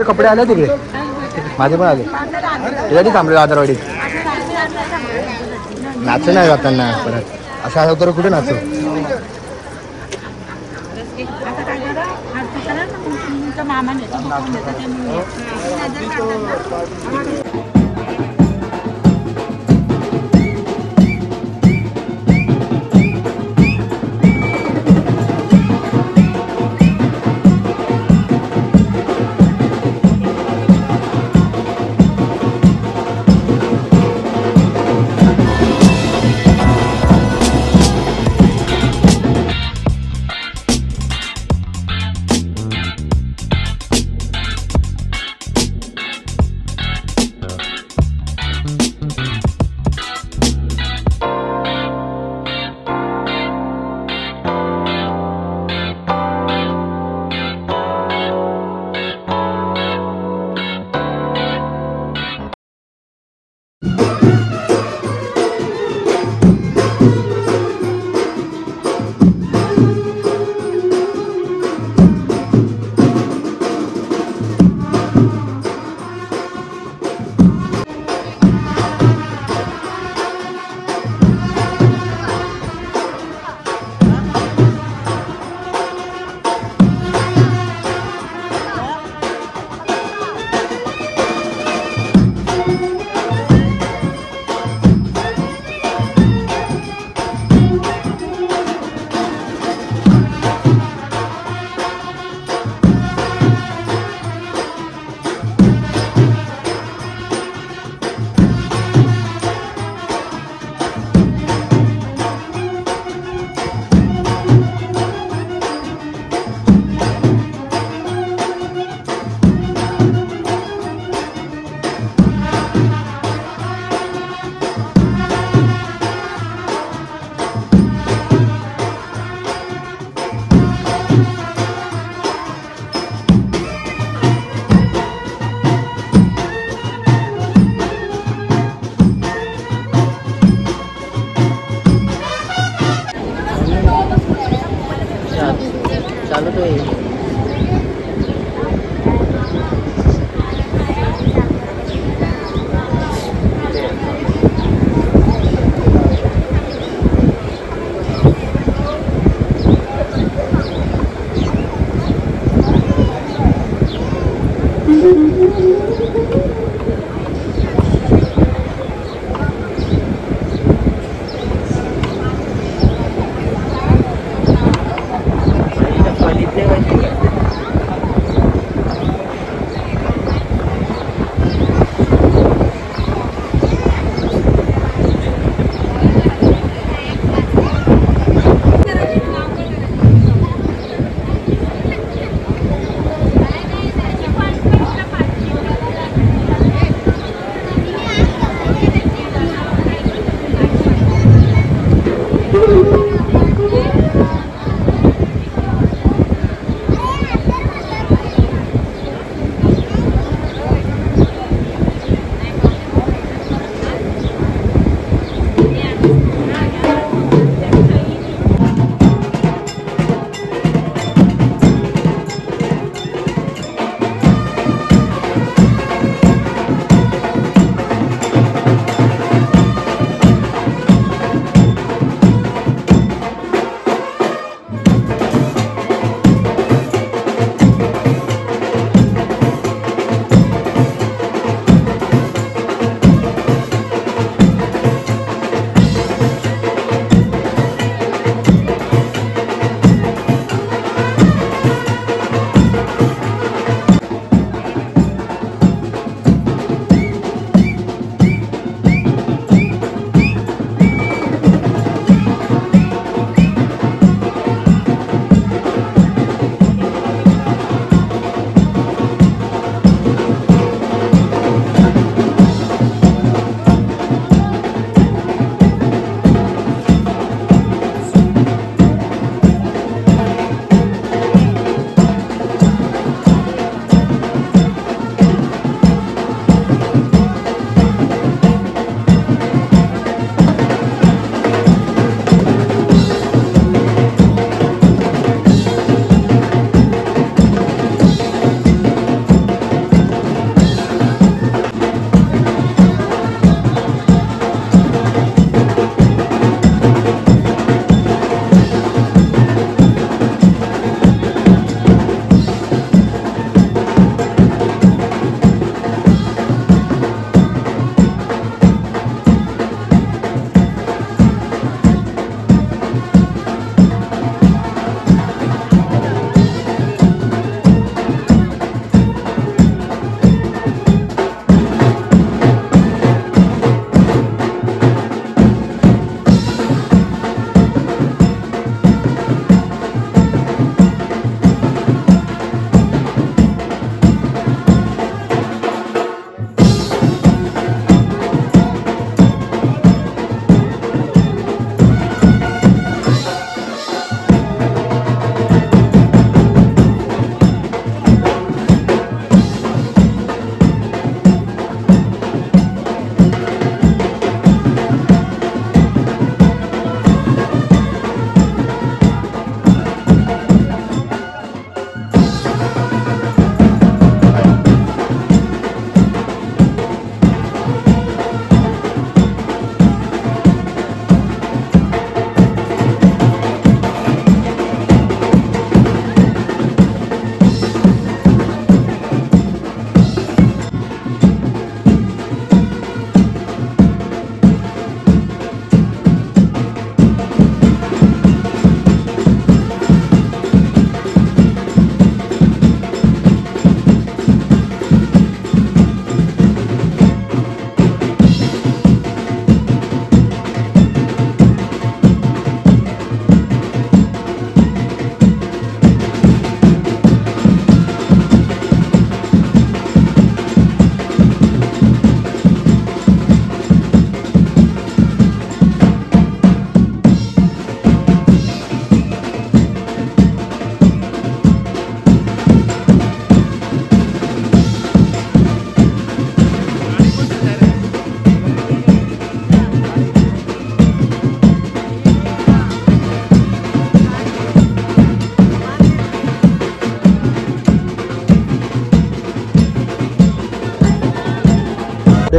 कपडे आले तिकडे, माझे पण आले. त्याच्यासाठी थांबले आधारवाडीत. नाचू नाही जाताना परत असं तर कुठे नाचू.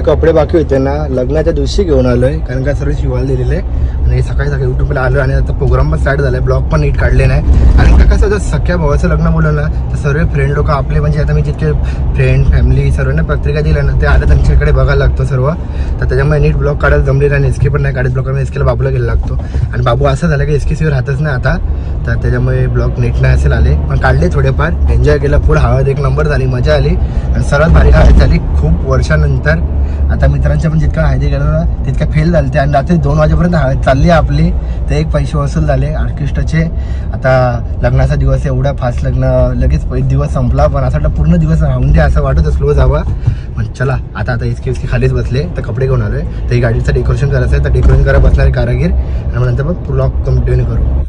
कपडे बाकी होते ना लग्नाच्या दिवशी घेऊन आलोय, कारण का सर्व शिवायला दिलेले आणि सकाळी सकाळी युट्यूबला आलो आणि आता प्रोग्राम पण स्टार्ट झालाय. ब्लॉग पण नीट काढले नाही आणि का कसं जर सख्या भावाचं लग्न बोललं ना तर सर्व फ्रेंड लोक आपले म्हणजे आता मी जितके फ्रेंड फॅमिली सर्वांना पत्रिका दिल्या ना ते आता त्यांच्याकडे बघायला लागतो सर्व. तर त्याच्यामुळे नीट ब्लॉग काढायला जमले आणि एसके पण नाही काढत ब्लॉग. एसकेला बाबूला गेला लागतो आणि बाबू असं झालं की एसके शिवाय राहतच नाही आता, तर त्याच्यामुळे ब्लॉग नीट नाही असेल आले. पण काढले थोडेफार, एन्जॉय केला फुल. हळद एक नंबर झाली, मजा आली आणि सर्वात भारी हळद झाली खूप वर्षानंतर. आता मित्रांच्या पण जितका हळदी गेलो ना तितक्या फेल झाले आणि रात्री 2 वाजेपर्यंत हळद चालली आपली. ते एक पैसे वसूल झाले ऑर्केस्ट्राचे. आता लग्नाचा दिवस एवढा फास्ट लग्न लगेच एक दिवस संपला, पण असं वाटतं पूर्ण दिवस राहून दे असं वाटत स्लो जावा. पण चला आता इसके खालीच बसले तर कपडे घेऊन आलोय. तर ही गाडीचं डेकोरेशन करायचं आहे, तर डेकोरेशन करायला बसणारे कारागीर आणि नंतर मग ब्लॉग कंटिन्यू करू.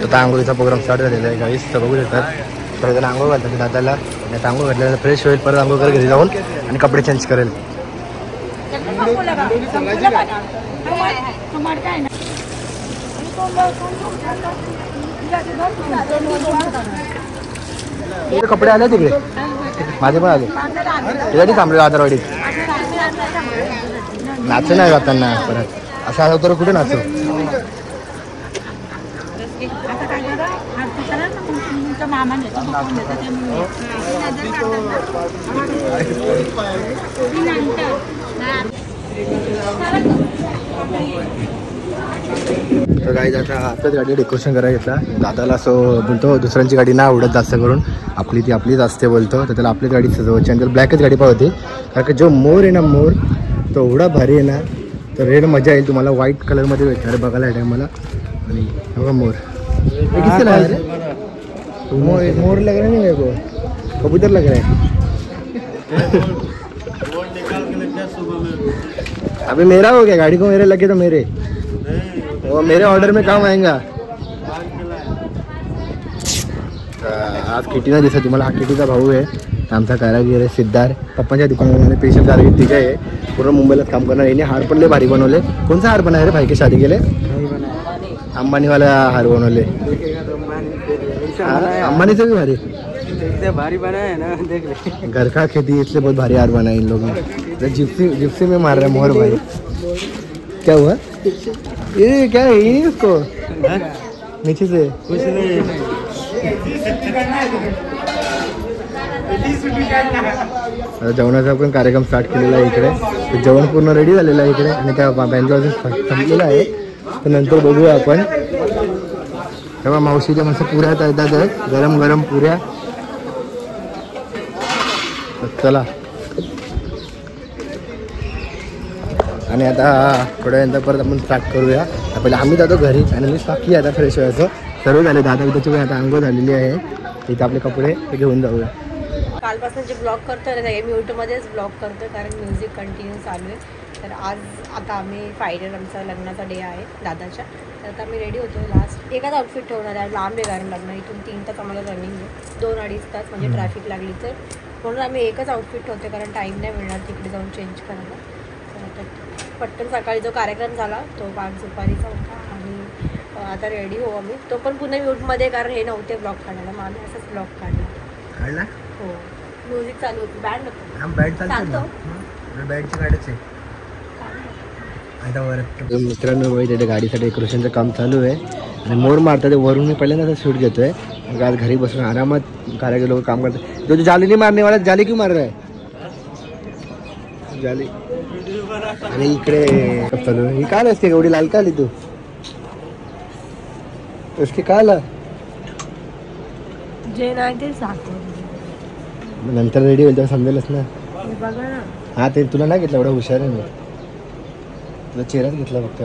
आता आंघोळीचा प्रोग्राम स्टार्ट झालेला आहे गाईस, तर बघू शकतात. तर त्याला आंघोळ घालतात दादाला आणि आंघोळ घातल्यानंतर फ्रेश होईल, परत आंघोळ घरी जाऊन आणि कपडे चेंज करेल. कपडे आले तिकडे माझे पण आले, त्यासाठी थांबले आधारवाडीत. नाचू नाही जाताना परत असं आलं तर कुठे नाचू. तर गाईज आता आपल्याच गाडी डेकोरेशन करायला घेतला. दादाला असं बोलतो दुसऱ्यांची गाडी नाही आवडत जास्त करून, आपली ती आपलीच असते बोलतो. तर त्याला आपलीच गाडी सजवायची आणि त्याला ब्लॅकच गाडी पाहिजे कारण की जो मोर आहे ना मोर तो एवढा भारी आहे ना, तर रेड मजा येईल तुम्हाला. व्हाईट कलरमध्ये भेटणार बघायला या टायमाला. आणि बघा मोर मोर लग रहा है नहीं मेरे को, कबूतर लग रहा है. अभी मेरा हो गया, गाड़ी को मेरे लगे तो मेरे वो मेरे ऑर्डर में काम आएगा. आज किटीना दिसत तुम्हाला, हा किटीचा भाऊ आहे आमचा कारागीर आहे सिद्धार्थ. पप्पांच्या दुकानामध्ये स्पेशल कारागीर तिघे आहे, पूर्ण मुंबईलाच काम करणार. याने हार पण लय भारी बनवले. कोणता हार बनाय रे भाई के शादी केले? अंबानीवाला हार बनवले. अंबानी से भी भारी भारी बनाया ना, देख ले. घर का खेती इसलिए बहुत भारी हार बनाए इन लोगों ने. जिप्सी में मार रहे हैं मोहर भाई. क्या हुआ ये, क्या है ये इसको नीचे से कुछ नहीं. जेवणाचा पण कार्यक्रम स्टार्ट केलेला आहे इकडे. जेवण पूर्ण रेडी झालेलं आहे इकडे आणि त्या बँजो अजून संपलेला आहे. तर नंतर बघूया आपण. तेव्हा मावशीच्या मस्त पुऱ्या येतात, गरम गरम पुऱ्या. चला आणि आता थोड्या नंतर परत आपण स्टार्ट करूया. पहिले आम्ही जातो घरी आणि मी बाकी आता फ्रेश व्हायचं सर्व झाले. दादा त्याची आता आंघोळ झालेली आहे. इथे आपले कपडे ते घेऊन जाऊया. कालपासून जे ब्लॉग करतोय ना मी यूट्यूबमध्येच ब्लॉग करतोय कारण म्युझिक कंटिन्यू चालू आहे. तर आज आता आम्ही फायनल आमचा लग्नाचा डे आहे दादाच्या. तर आता आम्ही रेडी होतो. लास्ट एकाच आउटफिट ठेवणार आहे. लांब आहे कारण लग्न, इथून 3 तास आम्हाला रनिंग आहे, 2-2.5 तास म्हणजे ट्रॅफिक लागली तर. म्हणून आम्ही एकच आउटफिट ठेवतो कारण टाईम नाही मिळणार तिकडे जाऊन चेंज करायला. तर पटकन सकाळी जो कार्यक्रम झाला तो 5 दुपारीचा होता आणि आता रेडी हो आम्ही. तो पण पुन्हा म्यूटमध्ये कारण हे नव्हते ब्लॉग काढायला, मग आम्ही असंच ब्लॉग काढला. हो म्युझिक चालू होती. बँड नको बँड चालतो, बँडची गाडीच आहे. मित्रांनो तिथे गाडीचं डेकोरेशनचं काम चालू आहे आणि मोर मारतात वरून. मी पहिल्यांदा शूट घेतोय. मग आज घरी बसून आरामात कारागीर लोक काम करतात. तो जाली नाही मारणे वाला, जाली क्यों मार रहा है जाली. आणि इकडे चालू ही काल असते एवढी लाल का आली तू उसकी काल जे नाही ते सांगतो. नंतर रेडी होईल तेव्हा समजेलच ना. बघा ना. हा ते तुला नाही घेतलं, एवढा हुशार आहे मी. तुला चेहराच घेतला फक्त.